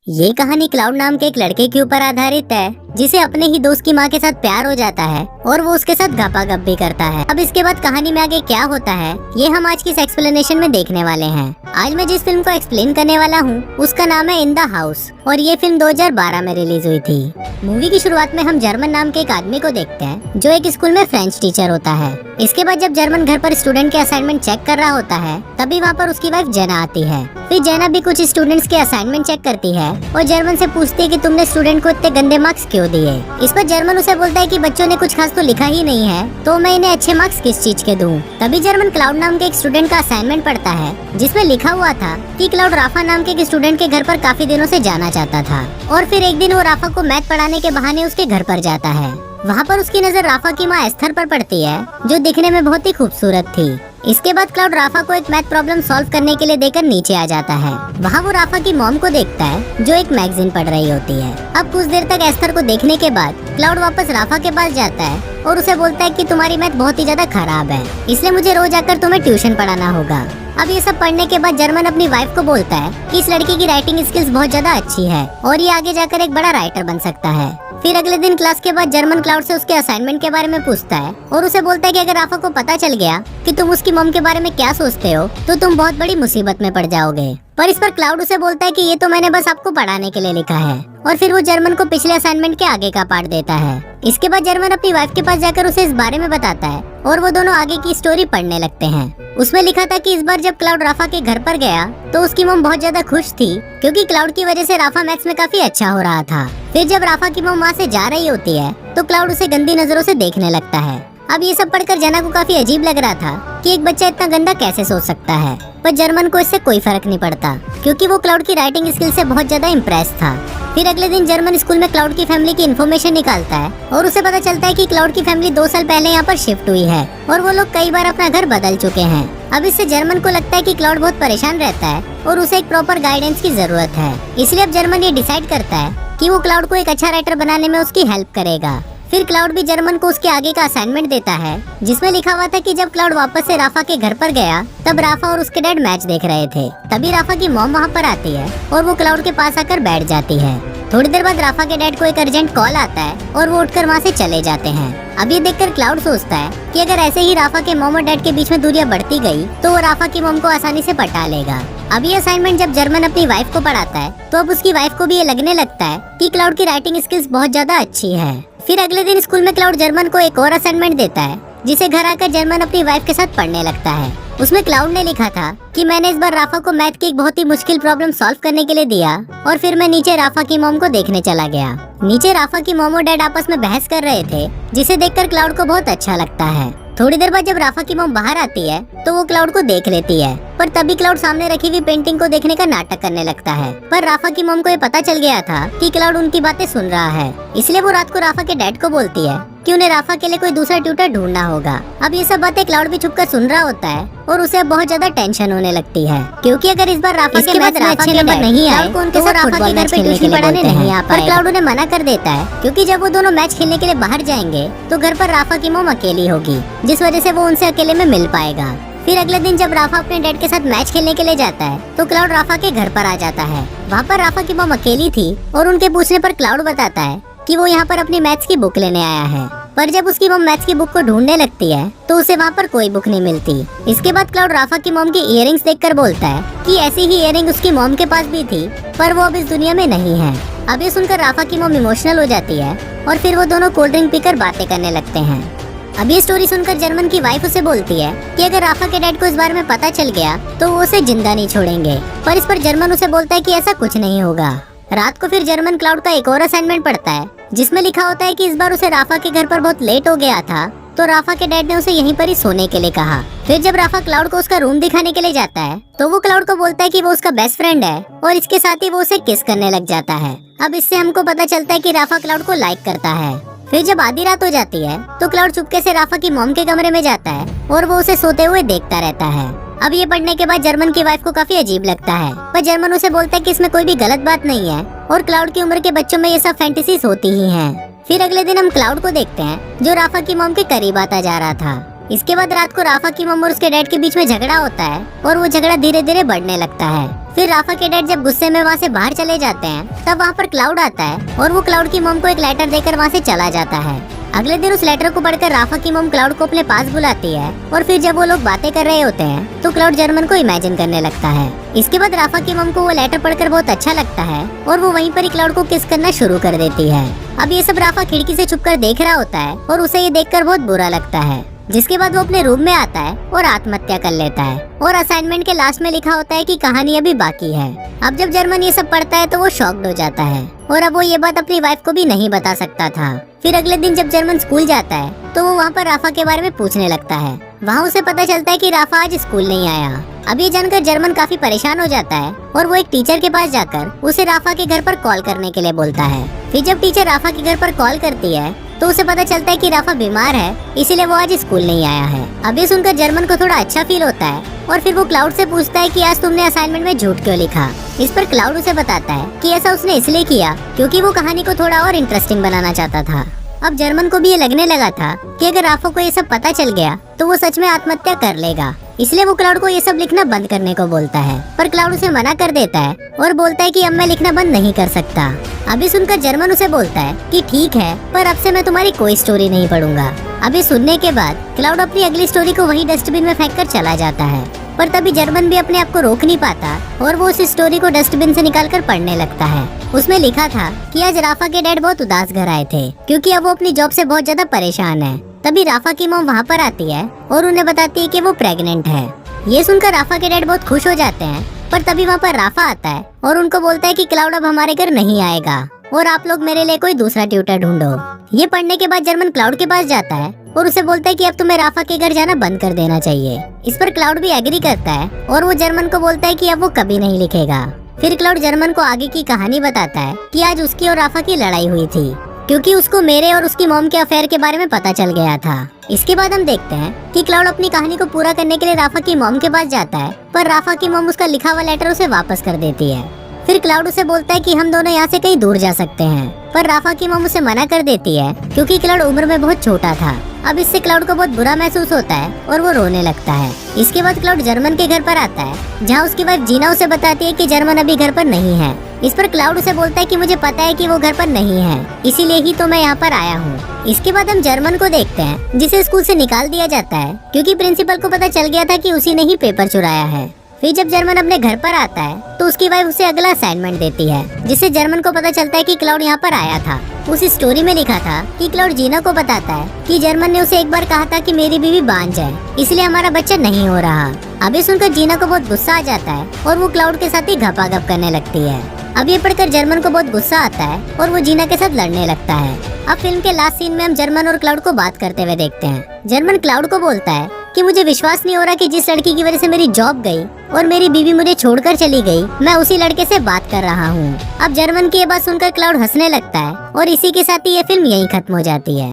ये कहानी क्लाउड नाम के एक लड़के के ऊपर आधारित है जिसे अपने ही दोस्त की माँ के साथ प्यार हो जाता है और वो उसके साथ गपागप भी करता है। अब इसके बाद कहानी में आगे क्या होता है ये हम आज की इस एक्सप्लेनेशन में देखने वाले हैं। आज मैं जिस फिल्म को एक्सप्लेन करने वाला हूँ उसका नाम है इन द हाउस और ये फिल्म 2012 में रिलीज हुई थी। मूवी की शुरुआत में हम जर्मन नाम के एक आदमी को देखते हैं जो एक स्कूल में फ्रेंच टीचर होता है। इसके बाद जब जर्मन घर पर स्टूडेंट के असाइनमेंट चेक कर रहा होता है तभी वहाँ पर उसकी वाइफ जेना आती है। फिर जेना भी कुछ स्टूडेंट्स के असाइनमेंट चेक करती है और जर्मन से पूछती है कि तुमने स्टूडेंट को इतने गंदे मार्क्स क्यों दिए। इस पर जर्मन उसे बोलता है कि बच्चों ने कुछ खास तो लिखा ही नहीं है तो मैं इन्हें अच्छे मार्क्स किस चीज के दूं। तभी जर्मन क्लाउड नाम के एक स्टूडेंट का असाइनमेंट पढ़ता है जिसमें लिखा हुआ था कि क्लाउड राफा नाम के एक स्टूडेंट के घर पर काफी दिनों से जाना चाहता था और फिर एक दिन वो राफा को मैथ पढ़ाने के बहाने उसके घर पर जाता है। वहाँ पर उसकी नजर राफा की माँ एस्थर पर पड़ती है जो दिखने में बहुत ही खूबसूरत थी। इसके बाद क्लाउड राफा को एक मैथ प्रॉब्लम सॉल्व करने के लिए देकर नीचे आ जाता है। वहाँ वो राफा की मॉम को देखता है जो एक मैगजीन पढ़ रही होती है। अब कुछ देर तक एस्थर को देखने के बाद क्लाउड वापस राफा के पास जाता है और उसे बोलता है कि तुम्हारी मैथ बहुत ही ज्यादा खराब है इसलिए मुझे रोज आकर तुम्हें ट्यूशन पढ़ाना होगा। अब ये सब पढ़ने के बाद जर्मन अपनी वाइफ को बोलता है कि इस लड़की की राइटिंग स्किल्स बहुत ज्यादा अच्छी है और ये आगे जाकर एक बड़ा राइटर बन सकता है। फिर अगले दिन क्लास के बाद जर्मन क्लाउड से उसके असाइनमेंट के बारे में पूछता है और उसे बोलता है कि अगर राफा को पता चल गया कि तुम उसकी मॉम के बारे में क्या सोचते हो तो तुम बहुत बड़ी मुसीबत में पड़ जाओगे। पर इस पर क्लाउड उसे बोलता है कि ये तो मैंने बस आपको पढ़ाने के लिए लिखा है और फिर वो जर्मन को पिछले असाइनमेंट के आगे का पार्ट देता है। इसके बाद जर्मन अपनी वाइफ के पास जाकर उसे इस बारे में बताता है और वो दोनों आगे की स्टोरी पढ़ने लगते हैं। उसमें लिखा था कि इस बार जब क्लाउड राफा के घर पर गया तो उसकी मॉम बहुत ज्यादा खुश थी क्योंकि क्लाउड की वजह से राफा मैथ्स में काफी अच्छा हो रहा था। फिर जब राफा की मॉम वहाँ से जा रही होती है तो क्लाउड उसे गंदी नजरों से देखने लगता है। अब ये सब पढ़कर जेना को काफी अजीब लग रहा था कि एक बच्चा इतना गंदा कैसे सोच सकता है, पर जर्मन को इससे कोई फर्क नहीं पड़ता क्योंकि वो क्लाउड की राइटिंग स्किल से बहुत ज्यादा इम्प्रेस था। फिर अगले दिन जर्मन स्कूल में क्लाउड की फैमिली की इन्फॉर्मेशन निकालता है और उसे पता चलता है कि क्लाउड की फैमिली 2 साल पहले यहाँ पर शिफ्ट हुई है और वो लोग कई बार अपना घर बदल चुके हैं। अब इससे जर्मन को लगता है कि क्लाउड बहुत परेशान रहता है और उसे एक प्रॉपर गाइडेंस की जरूरत है। इसलिए अब जर्मन ये डिसाइड करता है कि वो क्लाउड को एक अच्छा राइटर बनाने में उसकी हेल्प करेगा। फिर क्लाउड भी जर्मन को उसके आगे का असाइनमेंट देता है जिसमें लिखा हुआ था कि जब क्लाउड वापस से राफा के घर पर गया तब राफा और उसके डैड मैच देख रहे थे। तभी राफा की मॉम वहाँ पर आती है और वो क्लाउड के पास आकर बैठ जाती है। थोड़ी देर बाद राफा के डैड को एक अर्जेंट कॉल आता है और वो उठकर वहाँ से चले जाते हैं। अब ये देखकर क्लाउड सोचता है कि अगर ऐसे ही राफा के मॉम और डैड के बीच में दूरियां बढ़ती गई तो वो राफा की मॉम को आसानी से पटा लेगा। अब ये असाइनमेंट जब जर्मन अपनी वाइफ को पढ़ाता है तो अब उसकी वाइफ को भी ये लगने लगता है कि क्लाउड की राइटिंग स्किल्स बहुत ज्यादा अच्छी है। फिर अगले दिन स्कूल में क्लाउड जर्मन को एक और असाइनमेंट देता है जिसे घर आकर जर्मन अपनी वाइफ के साथ पढ़ने लगता है। उसमें क्लाउड ने लिखा था कि मैंने इस बार राफा को मैथ की एक बहुत ही मुश्किल प्रॉब्लम सॉल्व करने के लिए दिया और फिर मैं नीचे राफा की मॉम को देखने चला गया। नीचे राफा की मॉम और डैड आपस में बहस कर रहे थे जिसे देखकर क्लाउड को बहुत अच्छा लगता है। थोड़ी देर बाद जब राफा की मॉम बाहर आती है तो वो क्लाउड को देख लेती है पर तभी क्लाउड सामने रखी हुई पेंटिंग को देखने का नाटक करने लगता है। पर राफा की मॉम को ये पता चल गया था कि क्लाउड उनकी बातें सुन रहा है इसलिए वो रात को राफा के डैड को बोलती है कि उन्हें राफा के लिए कोई दूसरा ट्यूटर ढूंढना होगा। अब ये सब बातें क्लाउड भी छुपकर सुन रहा होता है और उसे अब बहुत ज्यादा टेंशन होने लगती है क्योंकि अगर इस बार राफा के बाद अच्छे नंबर नहीं आए तो वो राफा के घर पे ट्यूशन पढ़ाने नहीं आ पाएगा। पर क्लाउड उन्हें मना कर देता है क्योंकि जब वो दोनों मैच खेलने के लिए बाहर जाएंगे तो घर पर राफा की मॉम अकेली होगी जिस वजह से वो उनसे अकेले में मिल पाएगा। फिर अगले दिन जब राफा अपने डैड के साथ मैच खेलने के लिए जाता है तो क्लाउड राफा के घर पर आ जाता है। वहाँ पर राफा की मॉम अकेली थी और उनके पूछने पर क्लाउड बताता है कि वो यहाँ पर अपनी मैथ्स की बुक लेने आया है। पर जब उसकी मॉम मैथ्स की बुक को ढूंढने लगती है तो उसे वहाँ पर कोई बुक नहीं मिलती। इसके बाद क्लाउड राफा की मॉम की इयररिंग्स देखकर बोलता है कि ऐसी ही इयररिंग उसकी मॉम के पास भी थी पर वो अब इस दुनिया में नहीं है। अब ये सुनकर राफा की मॉम इमोशनल हो जाती है और फिर वो दोनों कोल्ड ड्रिंक पीकर बातें करने लगते हैं। अब ये स्टोरी सुनकर जर्मन की वाइफ उसे बोलती है कि अगर राफा के डैड को इस बारे में पता चल गया तो वो उसे जिंदा नहीं छोड़ेंगे। पर इस पर जर्मन उसे बोलता है कि ऐसा कुछ नहीं होगा। रात को फिर जर्मन क्लाउड का एक और असाइनमेंट पढ़ता है जिसमें लिखा होता है कि इस बार उसे राफा के घर पर बहुत लेट हो गया था तो राफा के डैड ने उसे यहीं पर ही सोने के लिए कहा। फिर जब राफा क्लाउड को उसका रूम दिखाने के लिए जाता है तो वो क्लाउड को बोलता है कि वो उसका बेस्ट फ्रेंड है और इसके साथ ही वो उसे किस करने लग जाता है। अब इससे हमको पता चलता है कि राफा क्लाउड को लाइक करता है। फिर जब आधी रात हो जाती है तो क्लाउड चुपके से राफा की मॉम के कमरे में जाता है और वो उसे सोते हुए देखता रहता है। अब ये पढ़ने के बाद जर्मन की वाइफ को काफी अजीब लगता है पर जर्मन उसे बोलता है कि इसमें कोई भी गलत बात नहीं है और क्लाउड की उम्र के बच्चों में ये सब फैंटेसीज होती ही हैं। फिर अगले दिन हम क्लाउड को देखते हैं जो राफा की मॉम के करीब आता जा रहा था। इसके बाद रात को राफा की मॉम और उसके डैड के बीच में झगड़ा होता है और वो झगड़ा धीरे धीरे बढ़ने लगता है। फिर राफा के डैड जब गुस्से में वहाँ से बाहर चले जाते हैं तब वहाँ पर क्लाउड आता है और वो क्लाउड की मॉम को एक लेटर देकर वहाँ से चला जाता है। अगले दिन उस लेटर को पढ़कर राफा की मॉम क्लाउड को अपने पास बुलाती है और फिर जब वो लोग बातें कर रहे होते हैं तो क्लाउड जर्मन को इमेजिन करने लगता है। इसके बाद राफा की मॉम को वो लेटर पढ़कर बहुत अच्छा लगता है और वो वहीं पर ही क्लाउड को किस करना शुरू कर देती है। अब ये सब राफा खिड़की से छुपकर देख रहा होता है और उसे ये देखकर बहुत बुरा लगता है। जिसके बाद वो अपने रूम में आता है और आत्महत्या कर लेता है और असाइनमेंट के लास्ट में लिखा होता है कि कहानी अभी बाकी है। अब जब जर्मन ये सब पढ़ता है तो वो शॉक्ड हो जाता है और अब वो ये बात अपनी वाइफ को भी नहीं बता सकता था। फिर अगले दिन जब जर्मन स्कूल जाता है तो वो वहाँ पर राफा के बारे में पूछने लगता है। वहाँ उसे पता चलता है कि राफा आज स्कूल नहीं आया। अब ये जानकर जर्मन काफी परेशान हो जाता है और वो एक टीचर के पास जाकर उसे राफा के घर पर कॉल करने के लिए बोलता है। फिर जब टीचर राफा के घर पर कॉल करती है तो उसे पता चलता है कि राफा बीमार है, इसीलिए वो आज स्कूल नहीं आया है। अब ये सुनकर जर्मन को थोड़ा अच्छा फील होता है और फिर वो क्लाउड से पूछता है कि आज तुमने असाइनमेंट में झूठ क्यों लिखा। इस पर क्लाउड उसे बताता है कि ऐसा उसने इसलिए किया क्योंकि वो कहानी को थोड़ा और इंटरेस्टिंग बनाना चाहता था। अब जर्मन को भी ये लगने लगा था कि अगर राफा को ये सब पता चल गया तो वो सच में आत्महत्या कर लेगा, इसलिए वो क्लाउड को ये सब लिखना बंद करने को बोलता है। पर क्लाउड उसे मना कर देता है और बोलता है कि अब मैं लिखना बंद नहीं कर सकता। अभी सुनकर जर्मन उसे बोलता है कि ठीक है, पर अब से मैं तुम्हारी कोई स्टोरी नहीं पढ़ूंगा। अभी सुनने के बाद क्लाउड अपनी अगली स्टोरी को वही डस्टबिन में फेंक कर चला जाता है। पर तभी जर्मन भी अपने आप को रोक नहीं पाता और वो उस स्टोरी को डस्टबिन से निकालकर पढ़ने लगता है। उसमें लिखा था कि आज राफा के डैड बहुत उदास घर आए थे क्योंकि अब वो अपनी जॉब से बहुत ज्यादा परेशान है। तभी राफा की मॉम वहाँ पर आती है और उन्हें बताती है कि वो प्रेग्नेंट है। ये सुनकर राफा के डैड बहुत खुश हो जाते हैं, पर तभी वहाँ पर राफा आता है और उनको बोलता है कि क्लाउड अब हमारे घर नहीं आएगा और आप लोग मेरे लिए कोई दूसरा ट्यूटर ढूंढो। ये पढ़ने के बाद जर्मन क्लाउड के पास जाता है और उसे बोलता है कि अब तुम्हें राफा के घर जाना बंद कर देना चाहिए। इस पर क्लाउड भी एग्री करता है और वो जर्मन को बोलता है कि अब वो कभी नहीं लिखेगा। फिर क्लाउड जर्मन को आगे की कहानी बताता है कि आज उसकी और राफा की लड़ाई हुई थी क्योंकि उसको मेरे और उसकी मॉम के अफेयर के बारे में पता चल गया था। इसके बाद हम देखते हैं कि क्लाउड अपनी कहानी को पूरा करने के लिए राफा की मॉम के पास जाता है, पर राफा की मॉम उसका लिखा हुआ लेटर उसे वापस कर देती है। फिर क्लाउड उसे बोलता है कि हम दोनों यहाँ से कहीं दूर जा सकते हैं, पर राफा की मॉम उसे मना कर देती है क्योंकि क्लाउड उम्र में बहुत छोटा था। अब इससे क्लाउड को बहुत बुरा महसूस होता है और वो रोने लगता है। इसके बाद क्लाउड जर्मन के घर पर आता है जहाँ उसकी वाइफ जीना उसे बताती है कि जर्मन अभी घर पर नहीं है। इस पर क्लाउड उसे बोलता है कि मुझे पता है कि वो घर पर नहीं है, इसीलिए ही तो मैं यहाँ पर आया हूँ। इसके बाद हम जर्मन को देखते हैं जिसे स्कूल से निकाल दिया जाता है क्योंकि प्रिंसिपल को पता चल गया था कि उसी ने ही पेपर चुराया है। फिर जब जर्मन अपने घर पर आता है तो उसकी वाइफ उसे अगला असाइनमेंट देती है जिससे जर्मन को पता चलता है कि क्लाउड यहाँ पर आया था। उस स्टोरी में लिखा था कि क्लाउड जीना को बताता है कि जर्मन ने उसे एक बार कहा था कि मेरी बीवी बांझ है, इसलिए हमारा बच्चा नहीं हो रहा। अभी सुनकर जीना को बहुत गुस्सा आ जाता है और वो क्लाउड के साथ ही घपाघप करने लगती है। अब ये पढ़कर जर्मन को बहुत गुस्सा आता है और वो जीना के साथ लड़ने लगता है। अब फिल्म के लास्ट सीन में हम जर्मन और क्लाउड को बात करते हुए देखते हैं। जर्मन क्लाउड को बोलता है कि मुझे विश्वास नहीं हो रहा कि जिस लड़की की वजह से मेरी जॉब गई और मेरी बीवी मुझे छोड़कर चली गई, मैं उसी लड़के से बात कर रहा हूँ। अब जर्मन की ये बात सुनकर क्लाउड हंसने लगता है और इसी के साथ ही ये फिल्म यहीं खत्म हो जाती है।